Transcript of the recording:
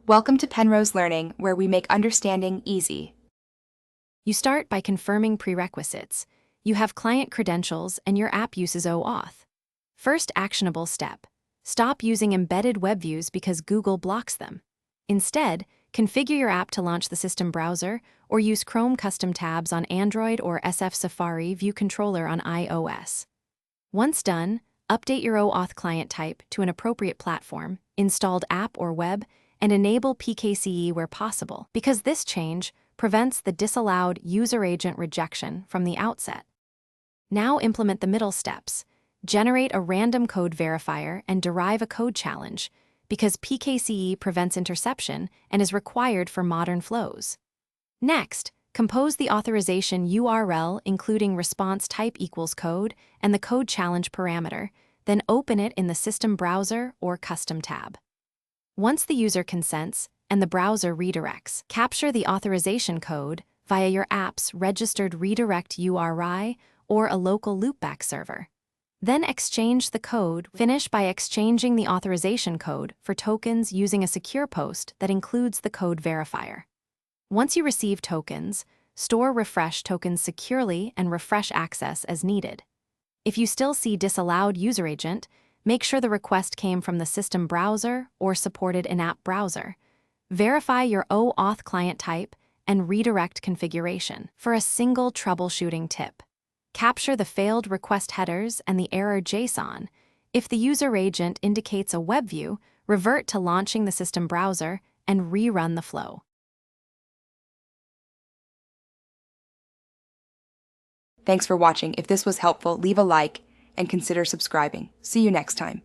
Welcome to Penrose Learning, where we make understanding easy. You start by confirming prerequisites. You have client credentials and your app uses OAuth. First actionable step: stop using embedded web views because Google blocks them. Instead, configure your app to launch the system browser or use Chrome custom tabs on Android or SF Safari View Controller on iOS. Once done, update your OAuth client type to an appropriate platform, installed app or web, and enable PKCE where possible, because this change prevents the disallowed user agent rejection from the outset. Now implement the middle steps. Generate a random code verifier and derive a code challenge, because PKCE prevents interception and is required for modern flows. Next, compose the authorization URL including response type equals code and the code challenge parameter, then open it in the system browser or custom tab. Once the user consents and the browser redirects, capture the authorization code via your app's registered redirect URI or a local loopback server. Then exchange the code. Finish by exchanging the authorization code for tokens using a secure post that includes the code verifier. Once you receive tokens, store refresh tokens securely and refresh access as needed. If you still see disallowed user agent, make sure the request came from the system browser or supported in-app browser. Verify your OAuth client type and redirect configuration. For a single troubleshooting tip, capture the failed request headers and the error JSON. If the user agent indicates a web view, revert to launching the system browser and rerun the flow. Thanks for watching. If this was helpful, leave a like and consider subscribing. See you next time.